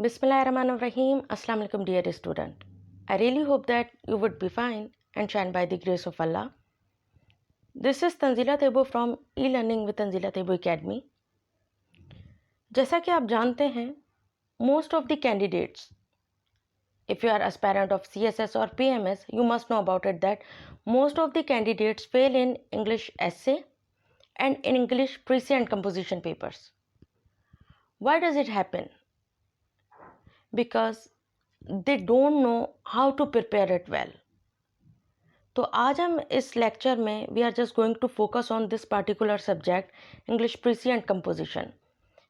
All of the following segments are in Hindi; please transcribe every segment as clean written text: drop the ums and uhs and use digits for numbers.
Bismillahirrahmanirrahim. Assalamu alaikum, dear student. I really hope that you would be fine and shine by the grace of Allah. This is Tanzila Tebo from E-Learning with Tanzila Tebo Academy. जैसा कि आप जानते हैं, most of the candidates, if you are aspirant of CSS or PMS, you must know about it that most of the candidates fail in English essay and in English precis and composition papers. Why does it happen? Because they don't know how to prepare it well. तो आज हम इस लेक्चर में we are just going to focus on this particular subject English precis and composition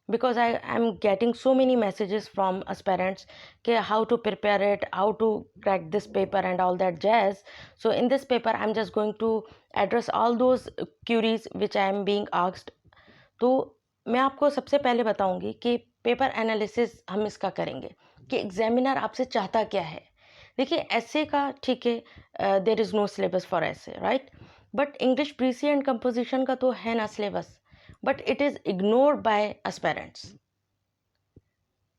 because I am getting so many messages from aspirants ke how to prepare it, how to crack this paper and all that jazz. So in this paper I'm just going to address all those queries which I am being asked. तो मैं आपको सबसे पहले बताऊंगी कि पेपर एनालिसिस हम इसका करेंगे कि एग्जामिनर आपसे चाहता क्या है. देखिए ऐसे का ठीक है, there is no syllabus for essay, right, but English precis and composition का तो है ना syllabus, but it is ignored by aspirants.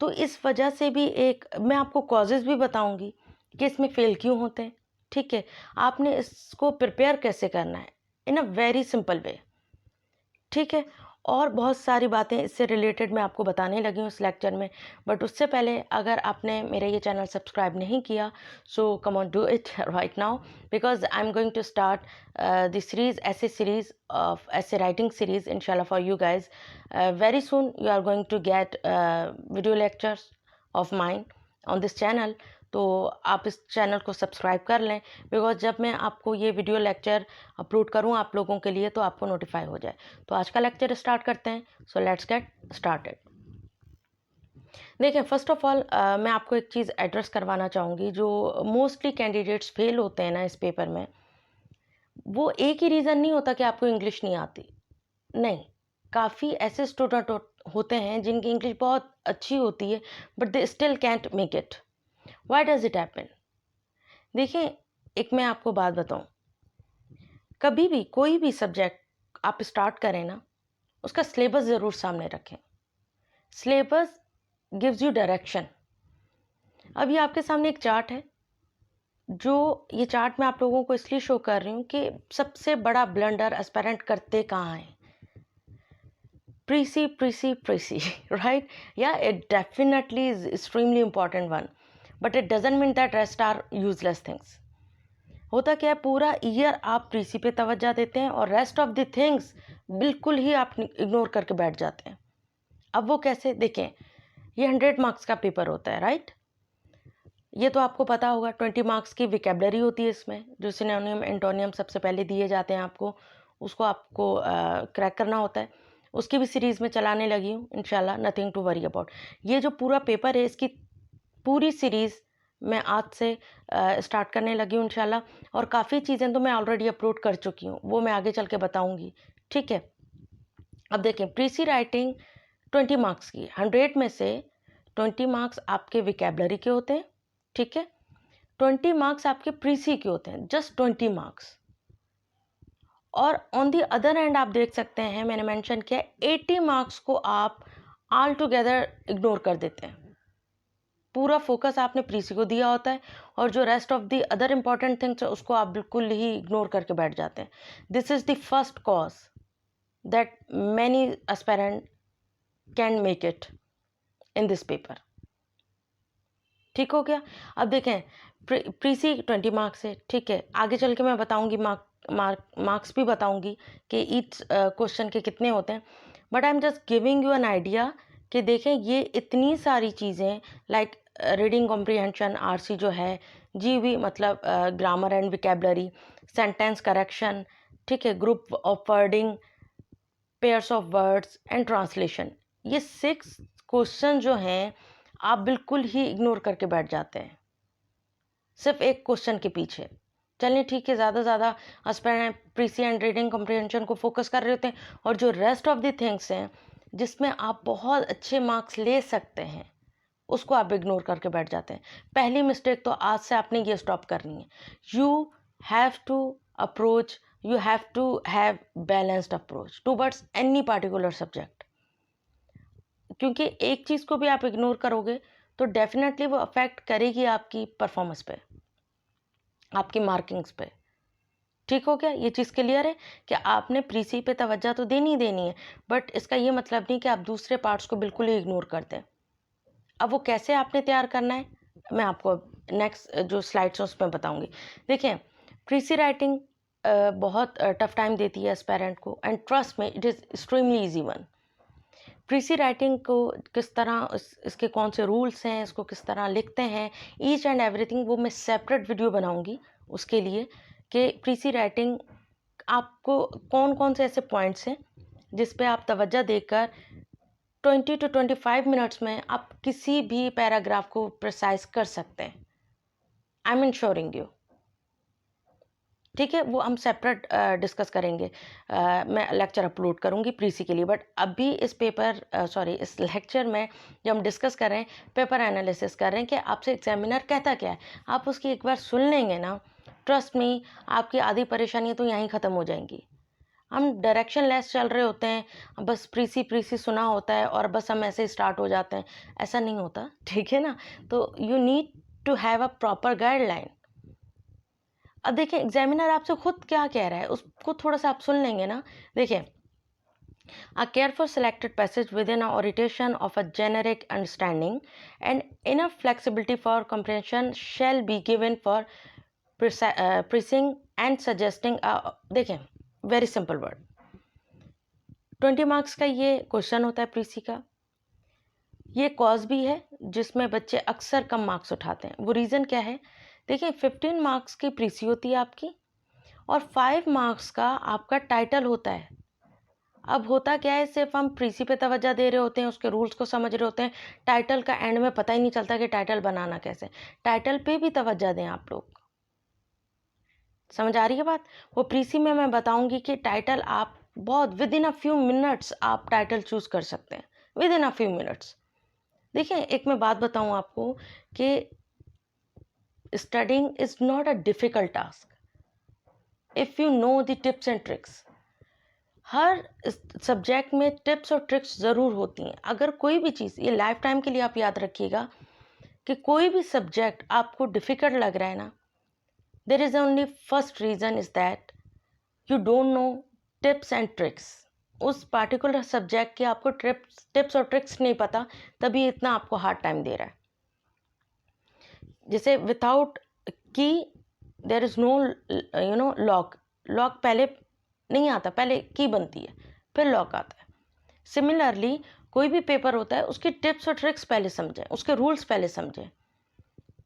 तो इस वजह से भी एक मैं आपको कॉजेज़ भी बताऊंगी कि इसमें फेल क्यों होते हैं. ठीक है, आपने इसको प्रिपेयर कैसे करना है इन अ वेरी सिंपल वे. ठीक है, और बहुत सारी बातें इससे रिलेटेड मैं आपको बताने लगी हूँ इस लेक्चर में. बट उससे पहले अगर आपने मेरा ये चैनल सब्सक्राइब नहीं किया, so come on do it right now, because I am going to start the series essay series of essay writing series इंशाल्लाह for you guys. Very soon you are going to get video lectures of mine on this channel. तो आप इस चैनल को सब्सक्राइब कर लें, बिकॉज जब मैं आपको ये वीडियो लेक्चर अपलोड करूँ आप लोगों के लिए तो आपको नोटिफाई हो जाए. तो आज का लेक्चर स्टार्ट करते हैं. So let's get started. देखें, फर्स्ट ऑफ ऑल मैं आपको एक चीज़ एड्रेस करवाना चाहूँगी. जो मोस्टली कैंडिडेट्स फेल होते हैं ना इस पेपर में, वो एक ही रीज़न नहीं होता कि आपको इंग्लिश नहीं आती. नहीं, काफ़ी ऐसे स्टूडेंट होते हैं जिनकी इंग्लिश बहुत अच्छी होती है but they still can't make it. Why does it happen? देखिए, एक मैं आपको बात बताऊं, कभी भी कोई भी सब्जेक्ट आप स्टार्ट करें ना, उसका सिलेबस ज़रूर सामने रखें. Syllabus gives you direction. अब ये आपके सामने एक चार्ट है, जो ये चार्ट मैं आप लोगों को इसलिए शो कर रही हूँ कि सबसे बड़ा ब्लंडर एस्पेरेंट करते कहाँ हैं. Precis precis precis right. Yeah it definitely is extremely important one, but it doesn't mean that rest are useless things. होता क्या है, पूरा ईयर आप प्रीसी पे तवज्जो देते हैं और रेस्ट ऑफ द थिंग्स बिल्कुल ही आप इग्नोर करके बैठ जाते हैं. अब वो कैसे, देखें, ये 100 मार्क्स का पेपर होता है, राइट. ये तो आपको पता होगा. 20 मार्क्स की विकेबलरी होती है इसमें, जो सिनोनिम एंटोनियम सबसे पहले दिए जाते हैं आपको, उसको आपको क्रैक करना होता है. उसकी भी सीरीज़ में चलाने लगी हूँ इंशाल्लाह, नथिंग टू वरी अबाउट. ये जो पूरा पेपर है इसकी पूरी सीरीज़ मैं आज से स्टार्ट करने लगी हूँ इंशाल्लाह. और काफ़ी चीज़ें तो मैं ऑलरेडी अपलोड कर चुकी हूँ, वो मैं आगे चल के बताऊँगी. ठीक है, अब देखें, प्रीसी राइटिंग 20 मार्क्स की, 100 में से 20 मार्क्स आपके विकेबलरी के होते हैं. ठीक है, 20 मार्क्स आपके प्रीसी के होते हैं, जस्ट 20 मार्क्स. और ऑन दी अदर हैंड आप देख सकते हैं, मैंने मेंशन किया 80 मार्क्स को आप ऑल टुगेदर इग्नोर कर देते हैं. पूरा फोकस आपने प्रीसी को दिया होता है और जो rest of the other important things है उसको आप बिल्कुल ही इग्नोर करके बैठ जाते हैं. This is the first cause that many aspirant can make it in this paper. ठीक हो गया. अब देखें, प्रीसी 20 मार्क्स है. ठीक है, आगे चल के मैं बताऊंगी मार्क्स भी बताऊंगी कि ईच क्वेश्चन के कितने होते हैं. But I am just giving you an idea कि देखें, ये इतनी सारी चीज़ें लाइक रीडिंग कॉम्प्रिहेंशन आरसी जो है, जीवी मतलब grammar and vocabulary, sentence correction, ठीक है, group of wording, pairs of words and translation, ये 6 क्वेश्चन जो हैं आप बिल्कुल ही इग्नोर करके बैठ जाते हैं सिर्फ एक क्वेश्चन के पीछे. चलिए ठीक है, ज़्यादा एस्पेरेंट प्रीसी एंड रीडिंग कॉम्प्रिहेंशन को फोकस कर रहे होते हैं, और जो रेस्ट ऑफ द थिंग्स हैं जिसमें आप बहुत अच्छे मार्क्स ले सकते हैं उसको आप इग्नोर करके बैठ जाते हैं. पहली मिस्टेक तो आज से आपने ये स्टॉप करनी है. You have to approach, you have to have balanced approach towards any particular subject. क्योंकि एक चीज़ को भी आप इग्नोर करोगे तो डेफिनेटली वो अफेक्ट करेगी आपकी परफॉर्मेंस पे, आपकी मार्किंग्स पे। ठीक हो गया? ये चीज़ क्लियर है कि आपने प्रीसी पे तवज्जो तो देनी ही देनी है, बट इसका ये मतलब नहीं कि आप दूसरे पार्ट्स को बिल्कुल ही इग्नोर कर दें। अब वो कैसे आपने तैयार करना है, मैं आपको नेक्स्ट जो स्लाइड्स हैं उसमें बताऊंगी। देखिए, प्रीसी राइटिंग बहुत टफ टाइम देती है एस्पेरेंट को, एंड ट्रस्ट में it is extremely easy one. Precis writing को किस तरह इसके कौन से रूल्स हैं, इसको किस तरह लिखते हैं, ईच एंड एवरीथिंग, वो मैं सेपरेट वीडियो बनाऊंगी उसके लिए कि प्रीसी राइटिंग आपको कौन कौन से ऐसे पॉइंट्स हैं जिस पे आप तवज्जो देकर 20 to 25 मिनट्स में आप किसी भी पैराग्राफ को प्रिसाइज कर सकते हैं। आई एम इंश्योरिंग यू। ठीक है, वो हम सेपरेट डिस्कस करेंगे। मैं लेक्चर अपलोड करूंगी प्रीसी के लिए, बट अभी इस इस लेक्चर में जो हम डिस्कस कर रहे हैं, पेपर एनालिसिस कर रहे हैं कि आपसे एग्जामिनर कहता क्या है। आप उसकी एक बार सुन लेंगे ना, ट्रस्ट मी, आपकी आधी परेशानियां तो यहीं ख़त्म हो जाएंगी। हम डायरेक्शन लेस चल रहे होते हैं, बस प्रीसी प्रीसी सुना होता है और बस हम ऐसे ही स्टार्ट हो जाते हैं। ऐसा नहीं होता, ठीक है ना? तो you need to have a proper guideline. अब देखिए, एग्जामिनर आपसे खुद क्या कह रहा है, उसको थोड़ा सा आप सुन लेंगे ना। देखिए, a careful selected passage within a orientation of a generic understanding and enough flexibility for comprehension shall be given for precising and suggesting a, देखें, वेरी सिंपल वर्ड, 20 मार्क्स का ये क्वेश्चन होता है प्रीसी का। ये कॉज भी है जिसमें बच्चे अक्सर कम मार्क्स उठाते हैं। वो रीज़न क्या है? देखिए, 15 मार्क्स की प्रीसी होती है आपकी, और 5 मार्क्स का आपका टाइटल होता है। अब होता क्या है, सिर्फ हम प्रीसी पे तवज्जो दे रहे होते हैं, उसके रूल्स को समझ रहे होते हैं, टाइटल का एंड में पता ही नहीं चलता कि टाइटल बनाना कैसे। टाइटल पे भी तवज्जो दें आप लोग। समझ आ रही है बात? वो प्रीसी में मैं बताऊंगी कि टाइटल आप बहुत with in a few minutes आप टाइटल चूज कर सकते हैं, with in a few minutes. देखिए, एक मैं बात बताऊं आपको कि studying is not a difficult task if you know the tips and tricks. Her subject में टिप्स और ट्रिक्स ज़रूर होती हैं। अगर कोई भी चीज़, ये लाइफ टाइम के लिए आप याद रखिएगा कि कोई भी सब्जेक्ट आपको डिफ़िकल्ट लग रहा है ना, there is only first reason is that you don't know tips and tricks. उस पार्टिकुलर सब्जेक्ट के आपको टिप्स और ट्रिक्स नहीं पता, तभी इतना आपको हार्ड टाइम दे रहा है। जैसे without key there is no lock. Lock पहले नहीं आता, पहले की बनती है, फिर लॉक आता है। सिमिलरली, कोई भी पेपर होता है, उसकी टिप्स और ट्रिक्स पहले समझें, उसके रूल्स पहले समझें,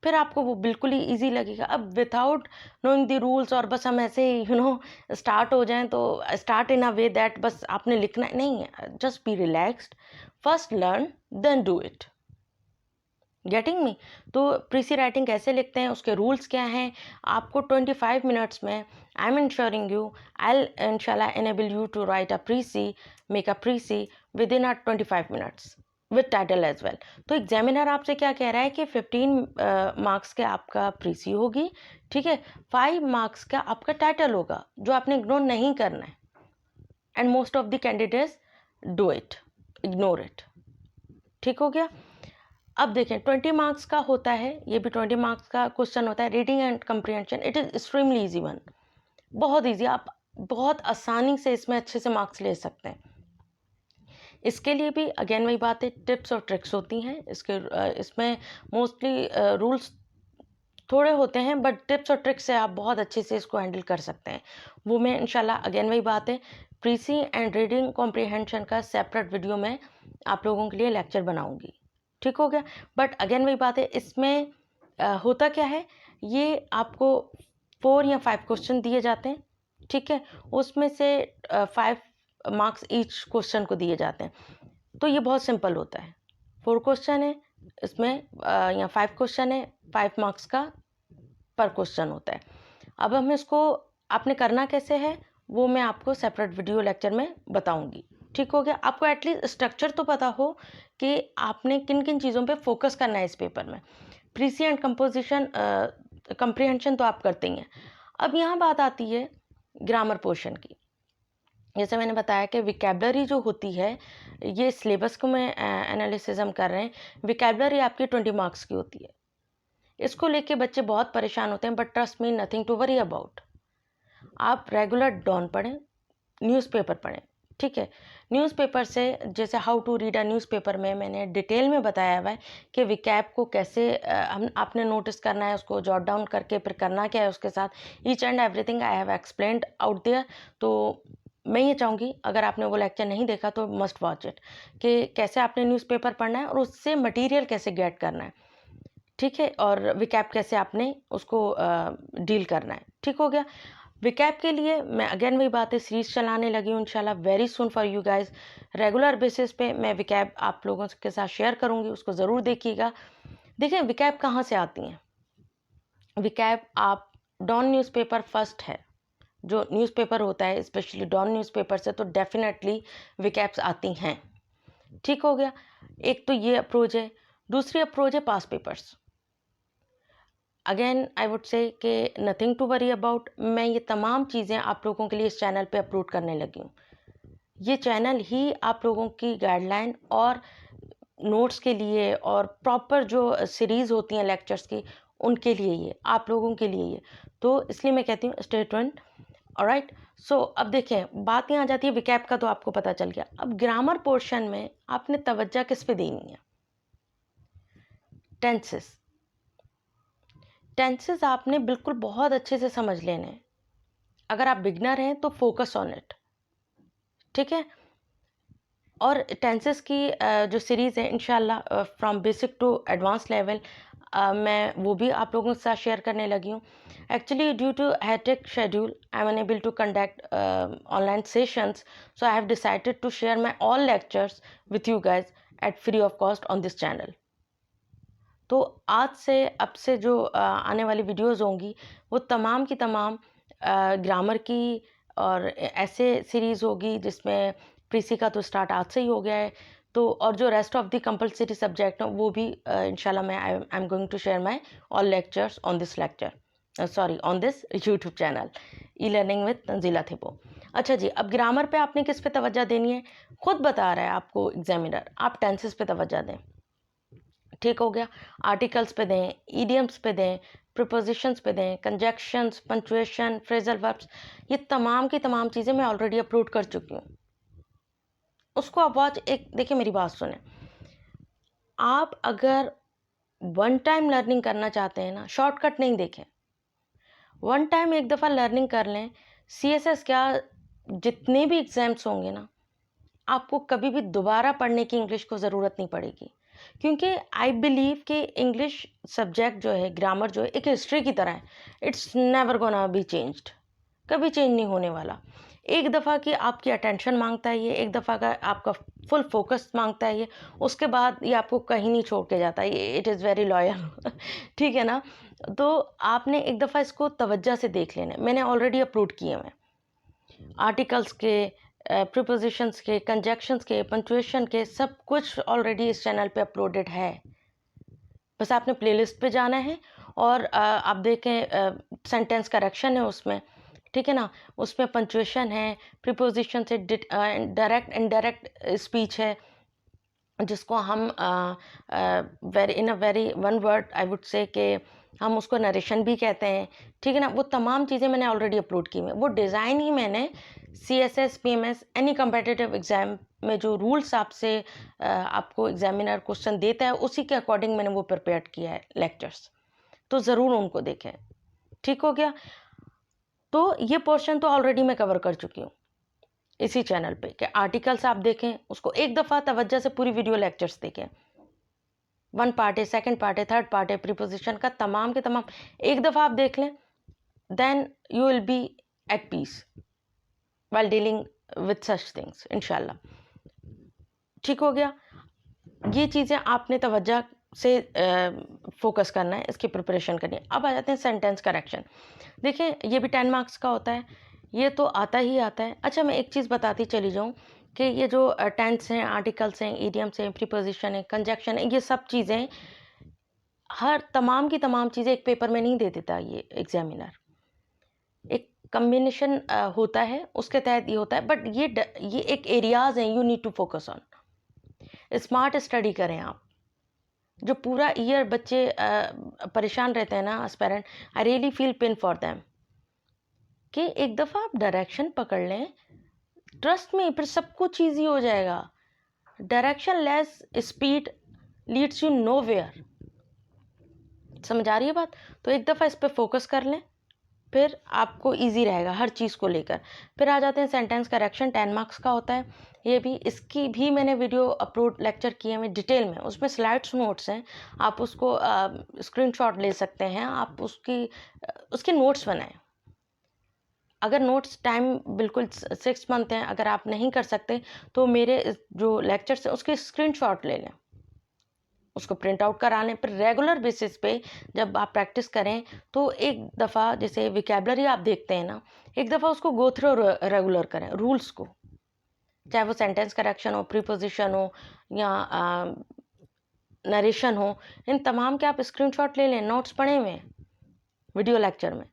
फिर आपको वो बिल्कुल ही इजी लगेगा। अब विदाउट नोइंग द रूल्स और बस हम ऐसे ही स्टार्ट हो जाएं, तो start in a way that बस आपने लिखना नहीं है। Just be relaxed, first learn then do it. Getting me? तो प्रीसी राइटिंग कैसे लिखते हैं, उसके रूल्स क्या हैं, आपको 25 मिनट्स में I am ensuring you, I इंशाल्लाह enable you to write a precis, make a precis within a 25 minutes with title as well. तो एग्जामिनर आपसे क्या कह रहा है कि 15 मार्क्स के आपका प्रीसी होगी, ठीक है, 5 मार्क्स का आपका टाइटल होगा, जो आपने इग्नोर नहीं करना है। And most of the candidates do it, ignore it. ठीक हो गया? अब देखें, 20 मार्क्स का होता है, ये भी 20 मार्क्स का क्वेश्चन होता है, reading and comprehension. It is extremely easy one, बहुत ईजी। आप बहुत आसानी से इसमें अच्छे से मार्क्स ले सकते हैं। इसके लिए भी अगेन वही बात है, टिप्स और ट्रिक्स होती हैं। इसमें मोस्टली रूल्स थोड़े होते हैं, बट टिप्स और ट्रिक्स से आप बहुत अच्छे से इसको हैंडल कर सकते हैं। वो मैं इंशाल्लाह अगेन वही बात है, प्रीसी एंड रीडिंग कॉम्प्रीहेंशन का सेपरेट वीडियो में आप लोगों के लिए लेक्चर बनाऊंगी। ठीक हो गया? बट अगेन वही बात है, इसमें होता क्या है, ये आपको 4 या 5 क्वेश्चन दिए जाते हैं, ठीक है, उसमें से 5 मार्क्स ईच क्वेश्चन को दिए जाते हैं। तो ये बहुत सिंपल होता है, 4 क्वेश्चन है इसमें, या 5 क्वेश्चन है, 5 मार्क्स का पर क्वेश्चन होता है। अब हम इसको आपने करना कैसे है, वो मैं आपको सेपरेट वीडियो लेक्चर में बताऊंगी। ठीक हो गया? आपको एटलीस्ट स्ट्रक्चर तो पता हो कि आपने किन किन चीज़ों पे फोकस करना है इस पेपर में। प्रीसी एंड कंपोजिशन कंप्रीहेंशन तो आप करते ही हैं। अब यहाँ बात आती है ग्रामर पोर्शन की। जैसे मैंने बताया कि विकेबलरी जो होती है, ये सिलेबस को मैं एनालिसिस हम कर रहे हैं, विकेबलरी आपकी 20 मार्क्स की होती है। इसको लेके बच्चे बहुत परेशान होते हैं, but trust me, nothing to worry about. आप रेगुलर डॉन पढ़ें, न्यूज़पेपर पढ़ें, ठीक है। न्यूज़पेपर से, जैसे how to read a newspaper में मैंने डिटेल में बताया हुआ है कि विकैप को कैसे हम आपने नोटिस करना है, उसको जॉट डाउन करके फिर करना क्या है उसके साथ, each and everything I have explained out there. तो मैं ये चाहूँगी, अगर आपने वो लेक्चर नहीं देखा तो मस्ट वॉच इट, कि कैसे आपने न्यूज़पेपर पढ़ना है और उससे मटीरियल कैसे गेट करना है, ठीक है, और विकैप कैसे आपने उसको डील करना है, ठीक हो गया। विकैप के लिए मैं अगेन वही बात है, सीरीज चलाने लगी हूँ इंशाल्लाह very soon for you guys. Regular basis पे मैं विकैप आप लोगों के साथ शेयर करूँगी, उसको ज़रूर देखिएगा। देखिए विकैप कहाँ से आती हैं। विकैप आप डॉन न्यूज़पेपर फर्स्ट है, जो न्यूज़पेपर होता है स्पेशली डॉन न्यूज़पेपर से, तो डेफिनेटली विकैप्स आती हैं, ठीक हो गया। एक तो ये अप्रोच है। दूसरी अप्रोच है past papers. Again I would say कि नथिंग टू वरी अबाउट। मैं ये तमाम चीज़ें आप लोगों के लिए इस चैनल पे अपलोड करने लगी हूँ। ये चैनल ही आप लोगों की गाइडलाइन और नोट्स के लिए और प्रॉपर जो सीरीज़ होती हैं लेक्चर्स की, उनके लिए ये, आप लोगों के लिए ये, तो इसलिए मैं कहती हूँ स्टे ट्यून्ड। ऑलराइट, सो अब देखें, बात यहाँ आ जाती है विकैप का, तो आपको पता चल गया। अब ग्रामर पोर्शन में आपने तवज्जो किस पे देनी है। टेंसेस। टेंसेस आपने बिल्कुल बहुत अच्छे से समझ लेने हैं। अगर आप बिगनर हैं तो फोकस ऑन इट, ठीक है। और टेंसेस की जो सीरीज़ है इंशाल्लाह from basic to advance level, मैं वो भी आप लोगों के साथ शेयर करने लगी हूँ। Actually due to hectic schedule I am unable to conduct online sessions, so I have decided to share my all lectures with you guys at free of cost on this channel. तो आज से अब से जो आने वाली वीडियोस होंगी वो तमाम की तमाम ग्रामर की और ऐसे सीरीज़ होगी जिसमें प्रीसी का तो स्टार्ट आज से ही हो गया है, तो और जो rest of the compulsory subject हैं वो भी इंशाल्लाह मैं I am going to share my all lectures on this lecture, sorry on this YouTube channel e learning with Tanzeela Thebo. अच्छा जी, अब ग्रामर पे आपने किस पे तवज्जो देनी है, खुद बता रहा है आपको एग्जामिनर, आप टेंसेस पे तवज्जो दें, ठीक हो गया। आर्टिकल्स पे दें, ईडियम्स पे दें, प्रिपोजिशंस पे दें, कंजक्शंस, पंक्चुएशन, फ्रेजल वर्ब्स, ये तमाम की तमाम चीज़ें मैं ऑलरेडी अपलोड कर चुकी हूँ। उसको आप वॉच, एक देखिए मेरी बात सुने, आप अगर वन टाइम लर्निंग करना चाहते हैं ना, शॉर्टकट नहीं देखें, वन टाइम एक दफ़ा लर्निंग कर लें। सीएसएस क्या, जितने भी एग्जाम्स होंगे ना, आपको कभी भी दोबारा पढ़ने की इंग्लिश को ज़रूरत नहीं पड़ेगी, क्योंकि आई बिलीव कि इंग्लिश सब्जेक्ट जो है, ग्रामर जो है, एक हिस्ट्री की तरह है। It's never gonna be changed, कभी चेंज नहीं होने वाला। एक दफ़ा की आपकी अटेंशन मांगता है ये, एक दफ़ा का आपका फुल फोकस मांगता है ये, उसके बाद ये आपको कहीं नहीं छोड़ के जाता ये, इट इज़ वेरी लॉयल ठीक है ना। तो आपने एक दफ़ा इसको तवज्जो से देख लेना। मैंने ऑलरेडी अपलोड किए हैं आर्टिकल्स के, प्रीपोजिशंस के, कंजक्शंस के, पंक्चुएशन के, सब कुछ ऑलरेडी इस चैनल पे अपलोडेड है। बस आपने प्लेलिस्ट पे जाना है और आप देखें सेंटेंस करेक्शन है उसमें, ठीक है ना, उसमें पंक्चुएशन है, प्रीपोजिशन से डायरेक्ट इनडायरेक्ट स्पीच है, जिसको हम very in a very one word I would say कि हम उसको नरेशन भी कहते हैं, ठीक है ना। वो तमाम चीज़ें मैंने ऑलरेडी अपलोड की हैं। वो डिज़ाइन ही मैंने CSS, PMS, any competitive exam में जो रूल्स आपसे आपको एग्जामिनर क्वेश्चन देता है, उसी के अकॉर्डिंग मैंने वो प्रिपेयर किया है लेक्चर्स, तो ज़रूर उनको देखें, ठीक हो गया। तो ये पोर्शन तो ऑलरेडी मैं कवर कर चुकी हूँ इसी चैनल पे, कि आर्टिकल्स आप देखें, उसको एक दफ़ा तवज्जो से पूरी वीडियो लेक्चर्स देखें, वन पार्ट है, सेकंड पार्ट है, थर्ड पार्ट है, प्रीपोजिशन का तमाम के तमाम एक दफ़ा आप देख लें, then you will be at peace while dealing with such things इंशाल्लाह, ठीक हो गया। ये चीज़ें आपने तवज्जो से फोकस करना है, इसकी प्रिपरेशन करनी है। अब आ जाते हैं सेंटेंस करेक्शन। देखिए ये भी 10 मार्क्स का होता है, ये तो आता ही आता है। अच्छा मैं एक चीज़ बताती चली जाऊँ कि ये जो टेंस हैं, आर्टिकल्स हैं, इडियम्स हैं, प्रीपोजिशन है, कंजक्शन है, ये सब चीज़ें, हर तमाम की तमाम चीज़ें एक पेपर में नहीं दे देता ये एग्जामिनर। एक कॉम्बिनेशन होता है, उसके तहत ये होता है, बट ये एक एरियाज़ हैं you need to focus on. Smart study करें आप। जो पूरा ईयर बच्चे परेशान रहते हैं ना as parent, I really feel pain for them, कि एक दफ़ा आप डायरेक्शन पकड़ लें, ट्रस्ट में फिर सब कुछ ईजी हो जाएगा। Direction less speed leads you nowhere. समझ आ रही है बात? तो एक दफ़ा इस पे फोकस कर लें, फिर आपको इजी रहेगा हर चीज़ को लेकर। फिर आ जाते हैं सेंटेंस करेक्शन, 10 मार्क्स का होता है ये भी। इसकी भी मैंने वीडियो अपलोड लेक्चर किए हैं डिटेल में, उसमें स्लाइड्स नोट्स हैं, आप उसको स्क्रीनशॉट ले सकते हैं, आप उसके नोट्स बनाएं। अगर नोट्स टाइम बिल्कुल 6 मंथ हैं, अगर आप नहीं कर सकते तो मेरे जो लेक्चर्स हैं उसके स्क्रीनशॉट ले लें, उसको प्रिंट आउट करा लें। फिर रेगुलर बेसिस पे जब आप प्रैक्टिस करें तो एक दफ़ा जैसे विकेबलरी आप देखते हैं ना, एक दफ़ा उसको गो थ्रू रेगुलर करें रूल्स को, चाहे वो सेंटेंस करेक्शन हो, प्रीपोजिशन हो या नरेशन हो, इन तमाम के आप स्क्रीनशॉट ले लें। नोट्स पढ़े हुए हैं वीडियो लेक्चर में,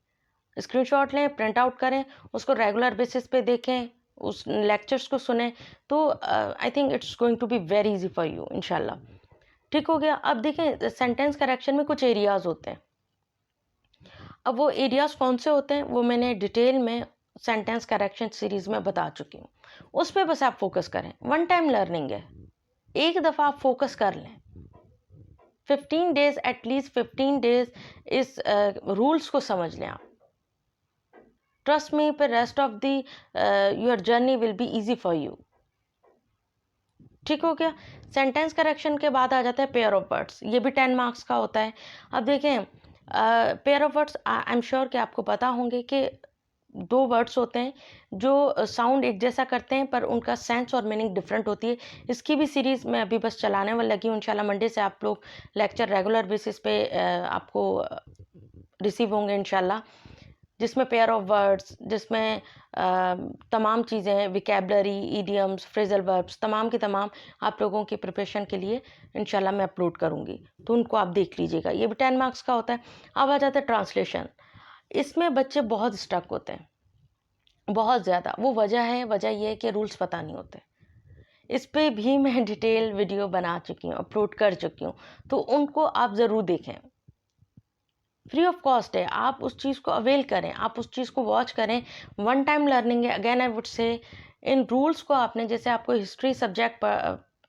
स्क्रीनशॉट लें, प्रिंट आउट करें, उसको रेगुलर बेसिस पे देखें, उस लेक्चर्स को सुने, तो I think it's going to be very easy for you इंशाल्लाह। ठीक हो गया। अब देखें सेंटेंस करेक्शन में कुछ एरियाज होते हैं। अब वो एरियाज कौन से होते हैं वो मैंने डिटेल में सेंटेंस करेक्शन सीरीज में बता चुकी हूँ, उस पर बस आप फोकस करें। वन टाइम लर्निंग है, एक दफ़ा आप फोकस कर लें। 15 डेज, एटलीस्ट 15 डेज इस रूल्स को समझ लें आप। ट्रस्ट मी, फिर rest of the your journey will be easy for you. ठीक हो गया। सेंटेंस करेक्शन के बाद आ जाता है पेयर ऑफ वर्ड्स, ये भी 10 मार्क्स का होता है। अब देखें pair of words, I am sure कि आपको पता होंगे कि 2 वर्ड्स होते हैं जो साउंड एक जैसा करते हैं पर उनका सेंस और मीनिंग डिफरेंट होती है। इसकी भी सीरीज़ मैं अभी बस चलाने वाली लगी हूँ। इंशाल्लाह मंडे से आप लोग लेक्चर रेगुलर बेसिस पे आपको रिसीव होंगे इंशाल्लाह, जिसमें पेयर ऑफ वर्ड्स, जिसमें तमाम चीज़ें, विकेबलरी, इडियम्स, फ्रेजल वर्ब्स, तमाम की तमाम आप लोगों की प्रिपरेशन के लिए इंशाल्लाह मैं अपलोड करूँगी, तो उनको आप देख लीजिएगा। ये भी 10 मार्क्स का होता है। अब आ जाता है ट्रांसलेशन। इसमें बच्चे बहुत स्टक होते हैं, बहुत ज़्यादा। वो वजह ये है कि रूल्स पता नहीं होते। इस पे भी मैं डिटेल वीडियो बना चुकी हूँ, अपलोड कर चुकी हूँ, तो उनको आप ज़रूर देखें। फ्री ऑफ कॉस्ट है, आप उस चीज़ को अवेल करें, आप उस चीज़ को वॉच करें। वन टाइम लर्निंग है। अगेन आई वुड से, इन रूल्स को आपने, जैसे आपको हिस्ट्री सब्जेक्ट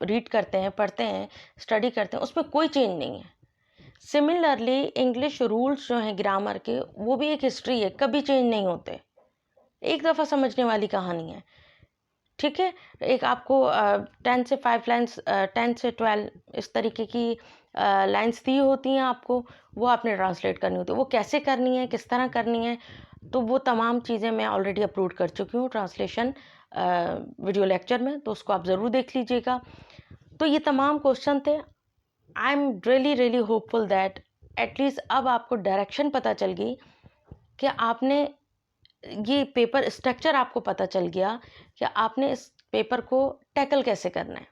रीड करते हैं, पढ़ते हैं, स्टडी करते हैं, उसमें कोई चेंज नहीं है। सिमिलरली इंग्लिश रूल्स जो हैं ग्रामर के, वो भी एक हिस्ट्री है, कभी चेंज नहीं होते। एक दफ़ा समझने वाली कहानी है। ठीक है। एक आपको 10 से 5 लाइन्स, 10 से 12 इस तरीके की लाइन्स दी होती हैं आपको, वो आपने ट्रांसलेट करनी होती है। वो कैसे करनी है, किस तरह करनी है, तो वो तमाम चीज़ें मैं ऑलरेडी अपलोड कर चुकी हूँ ट्रांसलेशन वीडियो लेक्चर में, तो उसको आप ज़रूर देख लीजिएगा। तो ये तमाम क्वेश्चन थे। I am really hopeful that at least अब आपको डायरेक्शन पता चल गई, कि आपने ये पेपर स्ट्रक्चर आपको पता चल गया कि आपने इस पेपर को टैकल कैसे करना है।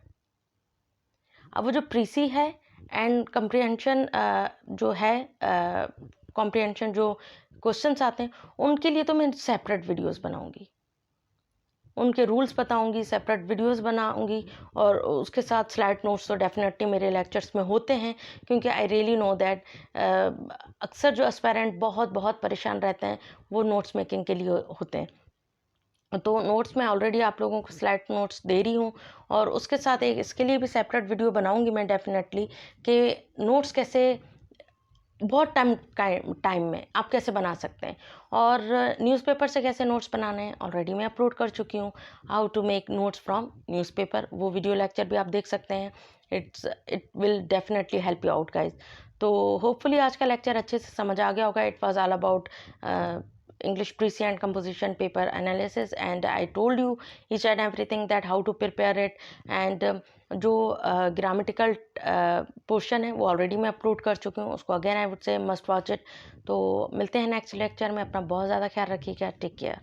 अब वो जो प्रीसी है एंड कम्प्रिहेंशन जो है, कॉम्प्रिहेंशन जो क्वेश्चंस आते हैं, उनके लिए तो मैं सेपरेट वीडियोस बनाऊंगी, उनके रूल्स बताऊंगी, सेपरेट वीडियोस बनाऊंगी, और उसके साथ स्लाइड नोट्स तो डेफिनेटली मेरे लेक्चर्स में होते हैं, क्योंकि आई रियली नो दैट अक्सर जो एस्पायरेंट बहुत परेशान रहते हैं वो नोट्स मेकिंग के लिए होते हैं। तो नोट्स में ऑलरेडी आप लोगों को स्लाइड नोट्स दे रही हूँ, और उसके साथ एक इसके लिए भी सेपरेट वीडियो बनाऊंगी मैं डेफिनेटली, कि नोट्स कैसे बहुत टाइम में आप कैसे बना सकते हैं, और न्यूज़पेपर से कैसे नोट्स बनाने हैं ऑलरेडी मैं अपलोड कर चुकी हूँ। How to make notes from newspaper, वो वीडियो लेक्चर भी आप देख सकते हैं। It will definitely help you out guys. तो होपफुली आज का लेक्चर अच्छे से समझ आ गया होगा। It was all about English pre and composition paper analysis, and I told you each and everything that how to prepare it, and जो ग्रामेटिकल पोर्शन है वो ऑलरेडी मैं अपलोड कर चुकी हूँ, उसको अगेन आई वुड से मस्ट वॉच इट। तो मिलते हैं नेक्स्ट लेक्चर में। अपना बहुत ज़्यादा ख्याल रखिएगा। Take care.